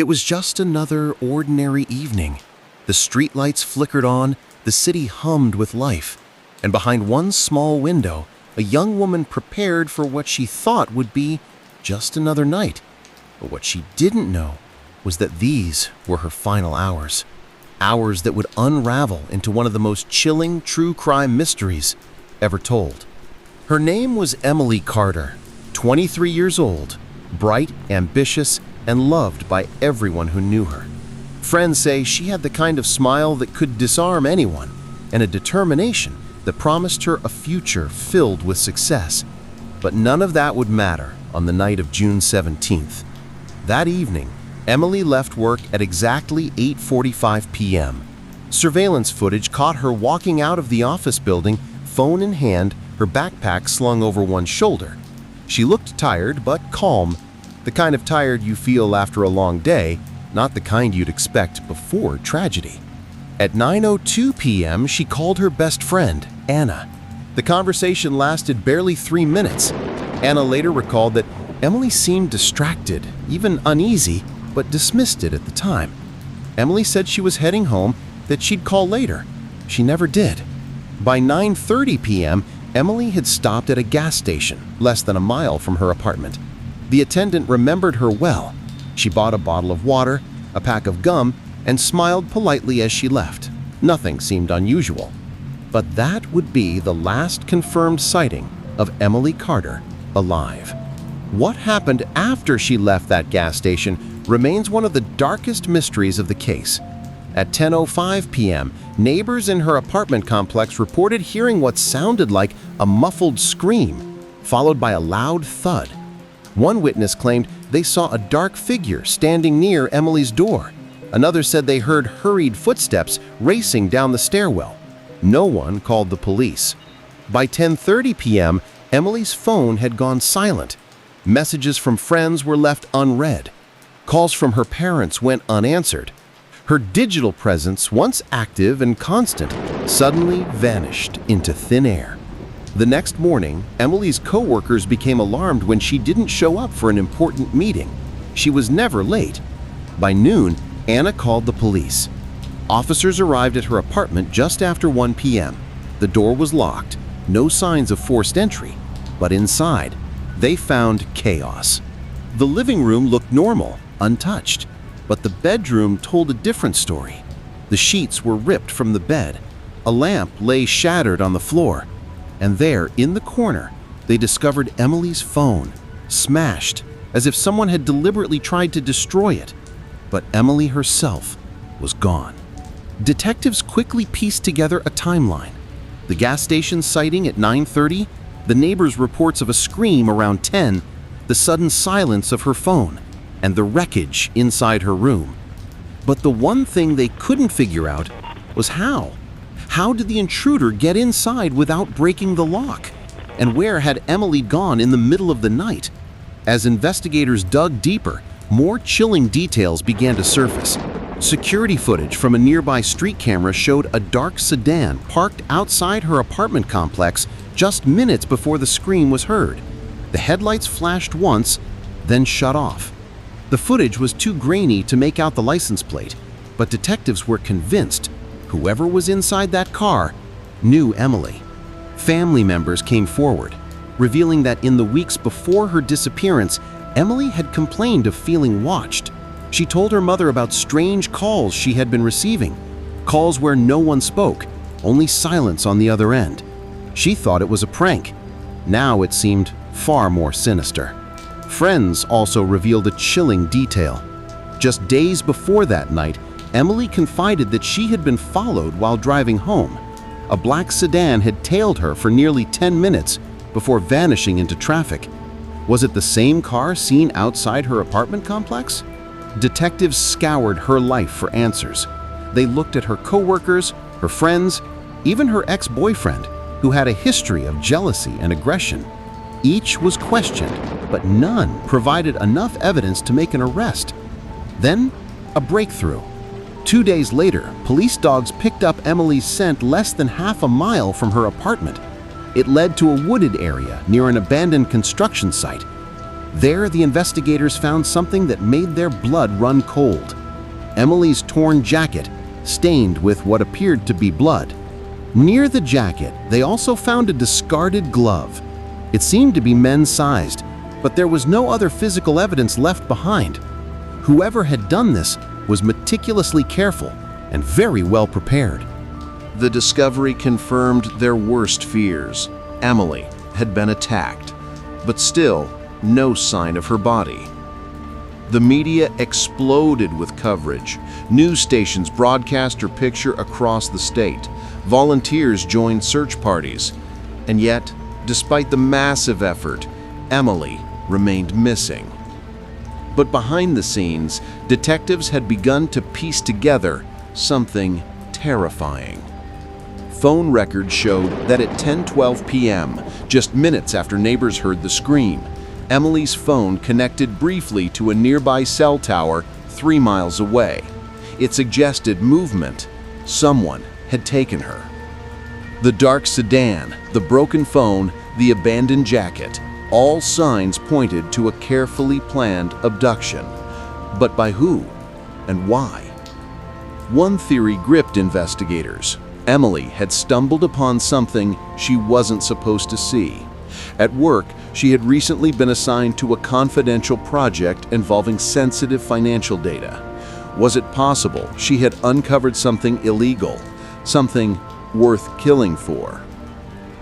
It was just another ordinary evening. The streetlights flickered on, the city hummed with life, and behind one small window, a young woman prepared for what she thought would be just another night. But what she didn't know was that these were her final hours. Hours that would unravel into one of the most chilling true crime mysteries ever told. Her name was Emily Carter, 23 years old, bright, ambitious, and loved by everyone who knew her. Friends say she had the kind of smile that could disarm anyone, and a determination that promised her a future filled with success. But none of that would matter on the night of June 17th. That evening, Emily left work at exactly 8:45 p.m. Surveillance footage caught her walking out of the office building, phone in hand, her backpack slung over one shoulder. She looked tired but calm, the kind of tired you feel after a long day, not the kind you'd expect before tragedy. At 9:02 p.m., she called her best friend, Anna. The conversation lasted barely 3 minutes. Anna later recalled that Emily seemed distracted, even uneasy, but dismissed it at the time. Emily said she was heading home, that she'd call later. She never did. By 9:30 p.m., Emily had stopped at a gas station, less than a mile from her apartment. The attendant remembered her well. She bought a bottle of water, a pack of gum, and smiled politely as she left. Nothing seemed unusual. But that would be the last confirmed sighting of Emily Carter alive. What happened after she left that gas station remains one of the darkest mysteries of the case. At 10:05 p.m., neighbors in her apartment complex reported hearing what sounded like a muffled scream, followed by a loud thud. One witness claimed they saw a dark figure standing near Emily's door. Another said they heard hurried footsteps racing down the stairwell. No one called the police. By 10:30 p.m., Emily's phone had gone silent. Messages from friends were left unread. Calls from her parents went unanswered. Her digital presence, once active and constant, suddenly vanished into thin air. The next morning, Emily's co-workers became alarmed when she didn't show up for an important meeting. She was never late. By noon, Anna called the police. Officers arrived at her apartment just after 1 p.m. The door was locked, no signs of forced entry, but inside, they found chaos. The living room looked normal, untouched, but the bedroom told a different story. The sheets were ripped from the bed. A lamp lay shattered on the floor. And there, in the corner, they discovered Emily's phone, smashed, as if someone had deliberately tried to destroy it. But Emily herself was gone. Detectives quickly pieced together a timeline. The gas station sighting at 9:30, the neighbors' reports of a scream around 10, the sudden silence of her phone, and the wreckage inside her room. But the one thing they couldn't figure out was how. How did the intruder get inside without breaking the lock? And where had Emily gone in the middle of the night? As investigators dug deeper, more chilling details began to surface. Security footage from a nearby street camera showed a dark sedan parked outside her apartment complex just minutes before the scream was heard. The headlights flashed once, then shut off. The footage was too grainy to make out the license plate, but detectives were convinced whoever was inside that car knew Emily. Family members came forward, revealing that in the weeks before her disappearance, Emily had complained of feeling watched. She told her mother about strange calls she had been receiving, calls where no one spoke, only silence on the other end. She thought it was a prank. Now it seemed far more sinister. Friends also revealed a chilling detail. Just days before that night, Emily confided that she had been followed while driving home. A black sedan had tailed her for nearly 10 minutes before vanishing into traffic. Was it the same car seen outside her apartment complex? Detectives scoured her life for answers. They looked at her coworkers, her friends, even her ex-boyfriend, who had a history of jealousy and aggression. Each was questioned, but none provided enough evidence to make an arrest. Then, a breakthrough. 2 days later, police dogs picked up Emily's scent less than half a mile from her apartment. It led to a wooded area near an abandoned construction site. There, the investigators found something that made their blood run cold. Emily's torn jacket, stained with what appeared to be blood. Near the jacket, they also found a discarded glove. It seemed to be men's-sized, but there was no other physical evidence left behind. Whoever had done this was meticulously careful and very well prepared. The discovery confirmed their worst fears. Emily had been attacked, but still no sign of her body. The media exploded with coverage. News stations broadcast her picture across the state. Volunteers joined search parties. And yet, despite the massive effort, Emily remained missing. But behind the scenes, detectives had begun to piece together something terrifying. Phone records showed that at 10:12 p.m., just minutes after neighbors heard the scream, Emily's phone connected briefly to a nearby cell tower 3 miles away. It suggested movement. Someone had taken her. The dark sedan, the broken phone, the abandoned jacket, all signs pointed to a carefully planned abduction. But by who and why? One theory gripped investigators. Emily had stumbled upon something she wasn't supposed to see. At work, she had recently been assigned to a confidential project involving sensitive financial data. Was it possible she had uncovered something illegal, something worth killing for?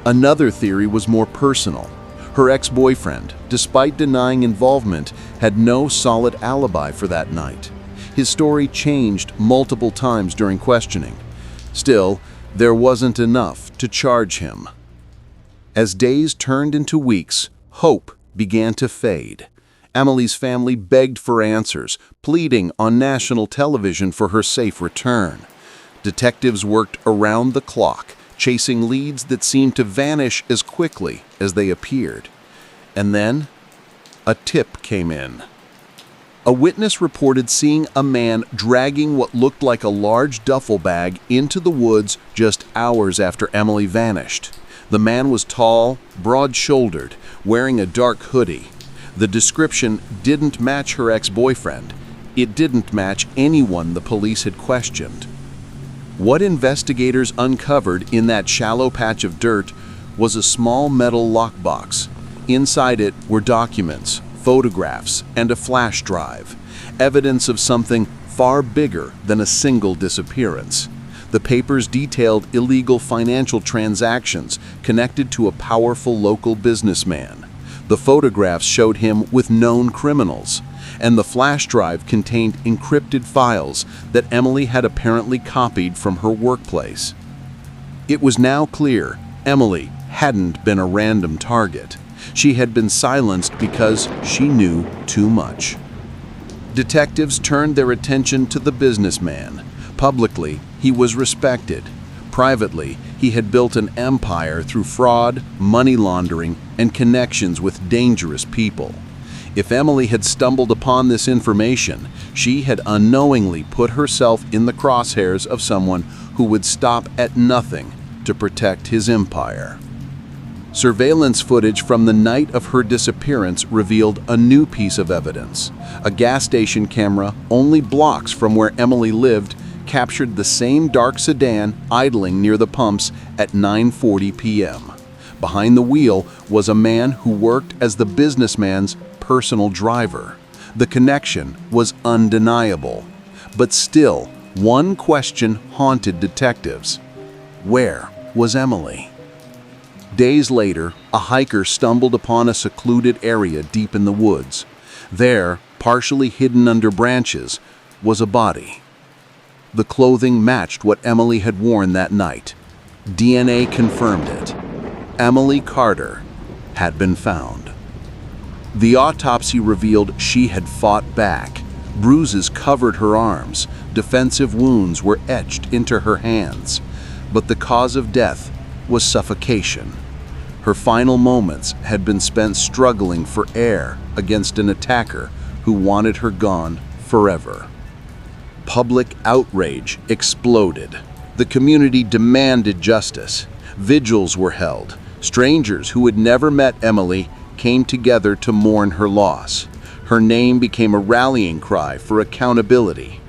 Another theory was more personal. Her ex-boyfriend, despite denying involvement, had no solid alibi for that night. His story changed multiple times during questioning. Still, there wasn't enough to charge him. As days turned into weeks, hope began to fade. Emily's family begged for answers, pleading on national television for her safe return. Detectives worked around the clock, chasing leads that seemed to vanish as quickly as they appeared. And then, a tip came in. A witness reported seeing a man dragging what looked like a large duffel bag into the woods just hours after Emily vanished. The man was tall, broad-shouldered, wearing a dark hoodie. The description didn't match her ex-boyfriend. It didn't match anyone the police had questioned. What investigators uncovered in that shallow patch of dirt was a small metal lockbox. Inside it were documents, photographs, and a flash drive, evidence of something far bigger than a single disappearance. The papers detailed illegal financial transactions connected to a powerful local businessman. The photographs showed him with known criminals, and the flash drive contained encrypted files that Emily had apparently copied from her workplace. It was now clear Emily hadn't been a random target. She had been silenced because she knew too much. Detectives turned their attention to the businessman. Publicly, he was respected. Privately, he had built an empire through fraud, money laundering, and connections with dangerous people. If Emily had stumbled upon this information, she had unknowingly put herself in the crosshairs of someone who would stop at nothing to protect his empire. Surveillance footage from the night of her disappearance revealed a new piece of evidence. A gas station camera only blocks from where Emily lived captured the same dark sedan idling near the pumps at 9:40 p.m. Behind the wheel was a man who worked as the businessman's personal driver. The connection was undeniable. But still, one question haunted detectives. Where was Emily? Days later, a hiker stumbled upon a secluded area deep in the woods. There, partially hidden under branches, was a body. The clothing matched what Emily had worn that night. DNA confirmed it. Emily Carter had been found. The autopsy revealed she had fought back. Bruises covered her arms. Defensive wounds were etched into her hands. But the cause of death was suffocation. Her final moments had been spent struggling for air against an attacker who wanted her gone forever. Public outrage exploded. The community demanded justice. Vigils were held. Strangers who had never met Emily came together to mourn her loss. Her name became a rallying cry for accountability.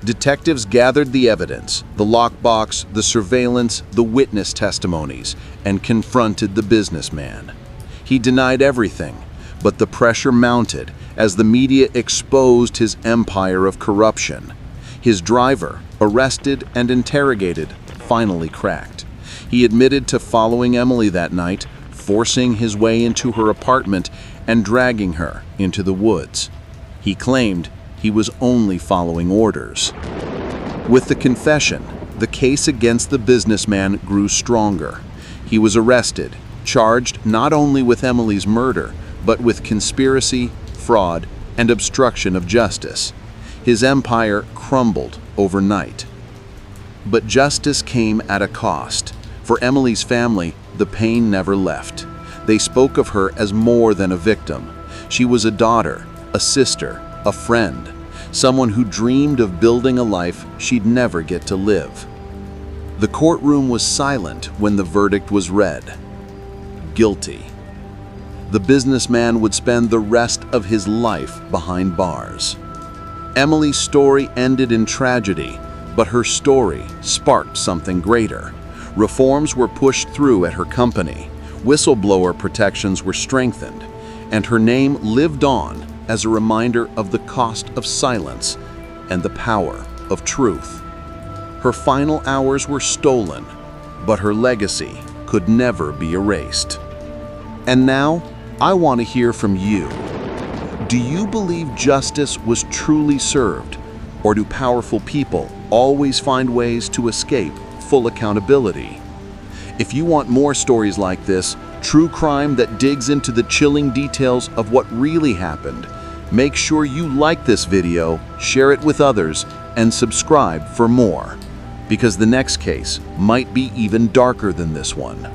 Detectives gathered the evidence, the lockbox, the surveillance, the witness testimonies, and confronted the businessman. He denied everything, but the pressure mounted as the media exposed his empire of corruption. His driver, arrested and interrogated, finally cracked. He admitted to following Emily that night, forcing his way into her apartment and dragging her into the woods. He claimed he was only following orders. With the confession, the case against the businessman grew stronger. He was arrested, charged not only with Emily's murder, but with conspiracy, fraud, and obstruction of justice. His empire crumbled overnight. But justice came at a cost. For Emily's family, the pain never left. They spoke of her as more than a victim. She was a daughter, a sister, a friend, someone who dreamed of building a life she'd never get to live. The courtroom was silent when the verdict was read. Guilty. The businessman would spend the rest of his life behind bars. Emily's story ended in tragedy, but her story sparked something greater. Reforms were pushed through at her company, whistleblower protections were strengthened, and her name lived on as a reminder of the cost of silence and the power of truth. Her final hours were stolen, but her legacy could never be erased. And now, I want to hear from you. Do you believe justice was truly served, or do powerful people always find ways to escape full accountability? If you want more stories like this, true crime that digs into the chilling details of what really happened, make sure you like this video, share it with others, and subscribe for more, because the next case might be even darker than this one.